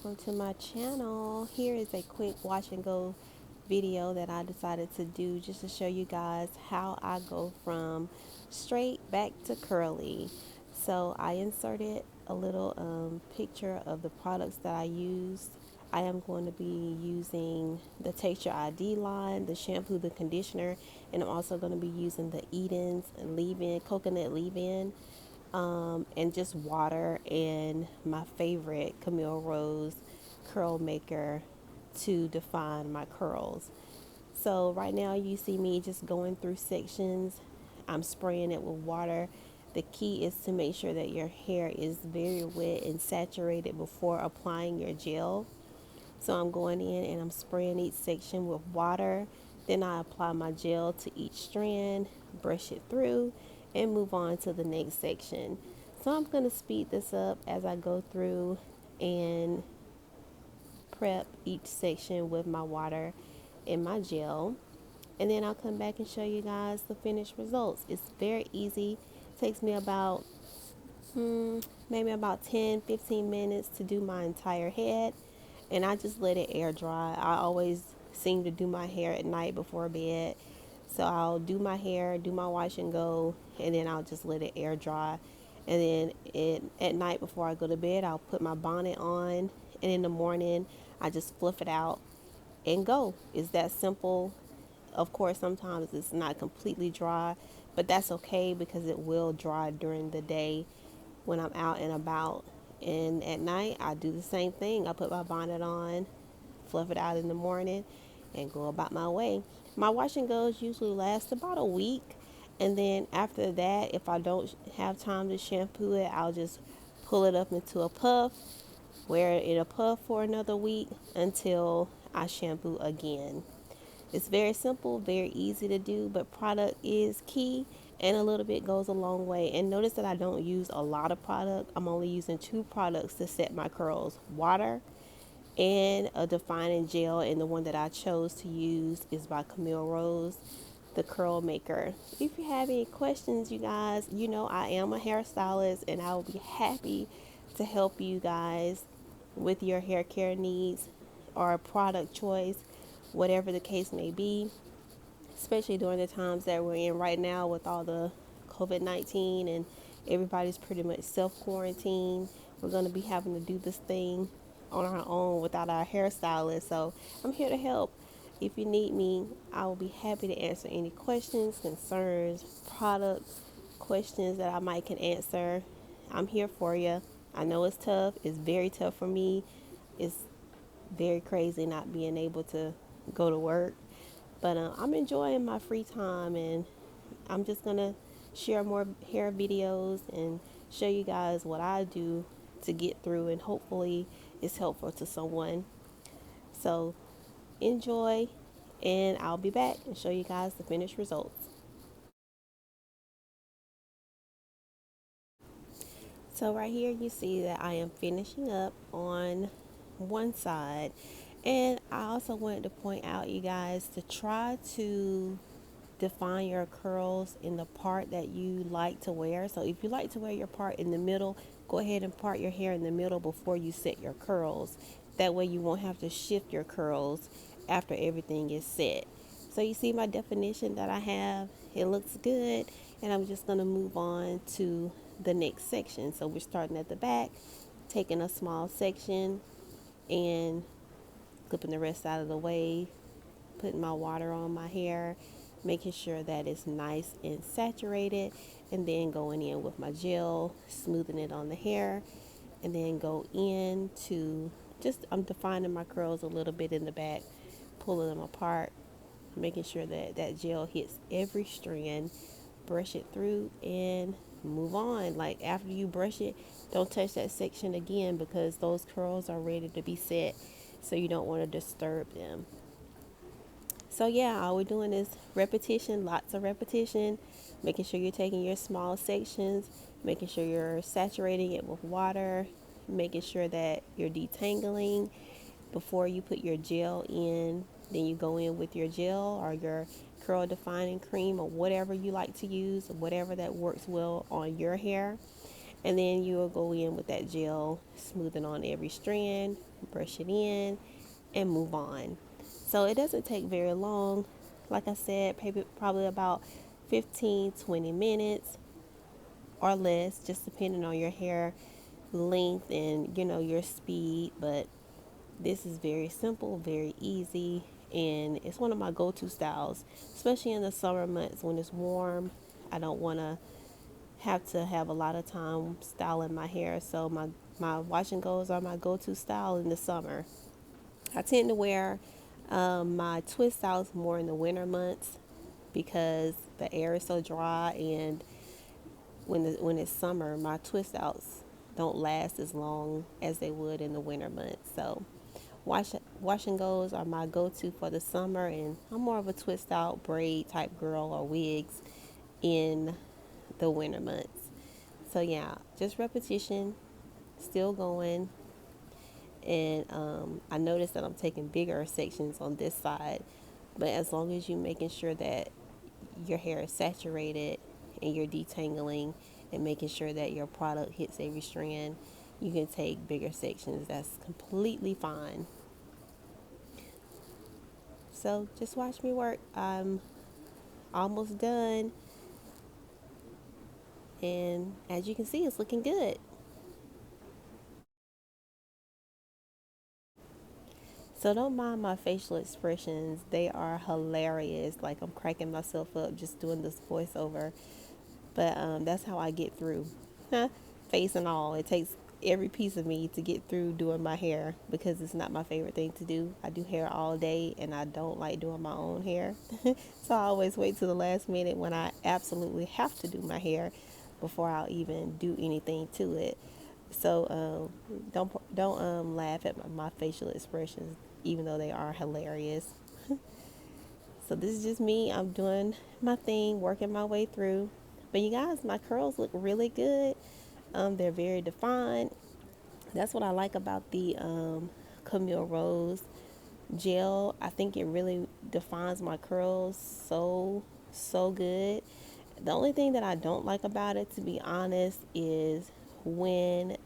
welcome to my channel. Here is a quick wash and go video that I decided to do just to show you guys how I go from straight back to curly. So I inserted a little picture of the products that I use. I am going to be using the Taste Your ID line, the shampoo, the conditioner, and I'm also going to be using the Eden's leave-in, coconut leave-in, and just water and my favorite Camille Rose curl maker to define my curls. So right now you see me just going through sections. I'm spraying it with water. The key is to make sure that your hair is very wet and saturated before applying your gel. So I'm going in and I'm spraying each section with water. Then I apply my gel to each strand, brush it through, and move on to the next section. So I'm going to speed this up as I go through and prep each section with my water and my gel. And then I'll come back and show you guys the finished results. It's very easy. It takes me about maybe about 10-15 minutes to do my entire head, and I just let it air dry. I always seem to do my hair at night before bed, so I'll do my hair, do my wash and go, and then I'll just let it air dry. And then at night before I go to bed, I'll put my bonnet on, and in the morning I just fluff it out and go. It's that simple. Of course, sometimes it's not completely dry, but that's okay because it will dry during the day when I'm out and about. And at night, I do the same thing. I put my bonnet on, fluff it out in the morning, and go about my way. My wash and goes usually last about a week. And then after that, if I don't have time to shampoo it, I'll just pull it up into a puff, wear it in a puff for another week until I shampoo again. It's very simple, very easy to do, but product is key, and a little bit goes a long way. And notice that I don't use a lot of product. I'm only using 2 products to set my curls: water and a defining gel. And the one that I chose to use is by Camille Rose, the curl maker. If you have any questions, you guys, you know I am a hairstylist, and I will be happy to help you guys with your hair care needs or product choice, whatever the case may be, especially during the times that we're in right now with all the COVID-19 and everybody's pretty much self quarantine. We're going to be having to do this thing on our own without our hairstylist. So I'm here to help. If you need me, I will be happy to answer any questions, concerns, product questions that I might can answer. I'm here for you. I know it's tough. It's very tough for me. It's very crazy not being able to go to work, but I'm enjoying my free time, and I'm just gonna share more hair videos and show you guys what I do to get through, and hopefully it's helpful to someone. So enjoy, and I'll be back and show you guys the finished results. So right here you see that I am finishing up on one side, and I also wanted to point out, you guys, to try to define your curls in the part that you like to wear. So if you like to wear your part in the middle, go ahead and part your hair in the middle before you set your curls. That way you won't have to shift your curls after everything is set. So you see my definition that I have, it looks good, and I'm just going to move on to the next section. So we're starting at the back, taking a small section and clipping the rest out of the way, putting my water on my hair, making sure that it's nice and saturated, and then going in with my gel, smoothing it on the hair, and then go in to just, I'm defining my curls a little bit in the back, pulling them apart, making sure that that gel hits every strand, brush it through, and move on. Like after you brush it, don't touch that section again because those curls are ready to be set, so you don't want to disturb them. So yeah, all we're doing is repetition, lots of repetition, making sure you're taking your small sections, making sure you're saturating it with water, making sure that you're detangling before you put your gel in. Then you go in with your gel or your curl defining cream or whatever you like to use, whatever that works well on your hair. And then you will go in with that gel, smoothing on every strand, brush it in, and move on. So it doesn't take very long. Like I said, probably about 15-20 minutes or less, just depending on your hair length and your speed. But this is very simple, very easy, and it's one of my go-to styles, especially in the summer months when it's warm. I don't want to have a lot of time styling my hair, so my wash and goes are my go-to style in the summer. I tend to wear my twist styles more in the winter months because the air is so dry, and when it's summer, my twist outs don't last as long as they would in the winter months. So wash and goes are my go-to for the summer, and I'm more of a twist out braid type girl or wigs in the winter months. So yeah, just repetition, still going. And I noticed that I'm taking bigger sections on this side, but as long as you're making sure that your hair is saturated and you're detangling and making sure that your product hits every strand, you can take bigger sections. That's completely fine. So just watch me work. I'm almost done, and as you can see, it's looking good. So don't mind my facial expressions. They are hilarious. Like I'm cracking myself up just doing this voiceover. But that's how I get through. Face and all. It takes every piece of me to get through doing my hair because it's not my favorite thing to do. I do hair all day and I don't like doing my own hair. So I always wait till the last minute when I absolutely have to do my hair before I'll even do anything to it. So don't laugh at my facial expressions, even though they are hilarious. So this is just me. I'm doing my thing, working my way through. But you guys, my curls look really good. They're very defined. That's what I like about the Camille Rose gel. I think it really defines my curls so good. The only thing that I don't like about it, to be honest, is when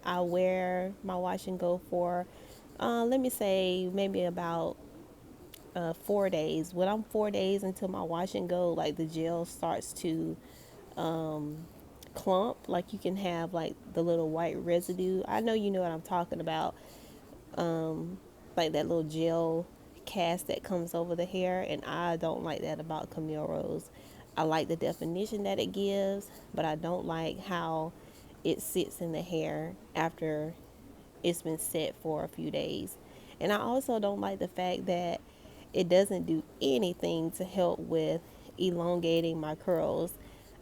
I wear my wash and go for, let me say, maybe about 4 days. When I'm 4 days until my wash and go, like the gel starts to um, clump. Like you can have like the little white residue. I know you know what I'm talking about. Um, like that little gel cast that comes over the hair, and I don't like that about Camille Rose. I like the definition that it gives, but I don't like how it sits in the hair after it's been set for a few days. And I also don't like the fact that it doesn't do anything to help with elongating my curls.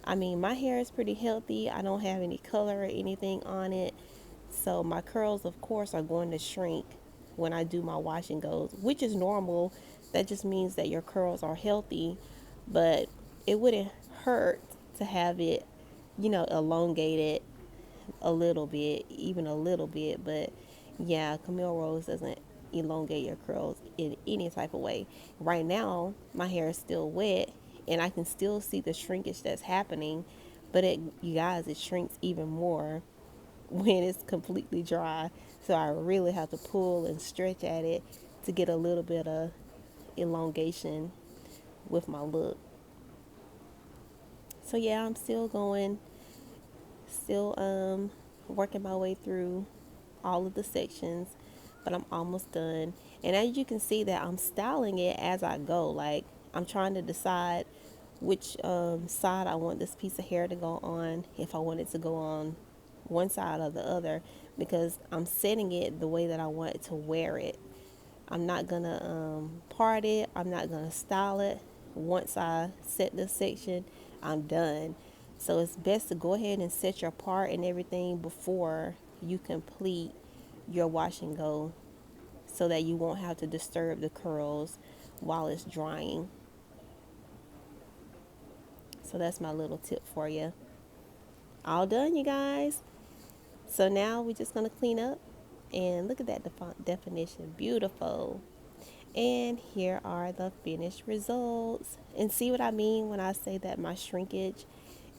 I mean, my hair is pretty healthy. I don't have any color or anything on it. So my curls, of course, are going to shrink when I do my wash and goes, which is normal. That just means that your curls are healthy, but it wouldn't hurt to have it, elongated a little bit, even a little bit. But yeah, Camille Rose doesn't elongate your curls in any type of way. Right now, my hair is still wet and I can still see the shrinkage that's happening, but you guys, it shrinks even more when it's completely dry. So I really have to pull and stretch at it to get a little bit of elongation with my look. So yeah, I'm still going, still working my way through all of the sections, but I'm almost done. And as you can see that I'm styling it as I go. Like I'm trying to decide which side I want this piece of hair to go on, if I want it to go on one side or the other, because I'm setting it the way that I want it to wear it. I'm not gonna part it. I'm not gonna style it. Once I set this section, I'm done. So it's best to go ahead and set your part and everything before you complete your wash and go, so that you won't have to disturb the curls while it's drying. So that's my little tip for you. All done, you guys. So now we're just gonna clean up, and look at that definition, beautiful. And here are the finished results. And see what I mean when I say that my shrinkage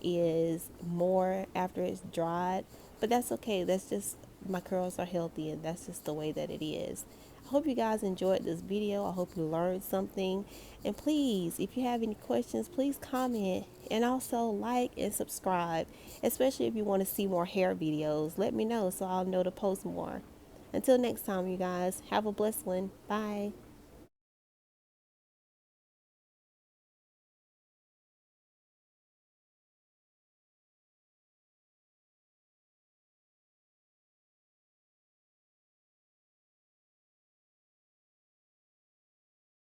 is more after it's dried, but that's okay. That's just, my curls are healthy, and that's just the way that it is. I hope you guys enjoyed this video. I hope you learned something. And please, if you have any questions, please comment, and also like and subscribe, especially if you want to see more hair videos. Let me know so I'll know to post more. Until next time, you guys, have a blessed one. Bye.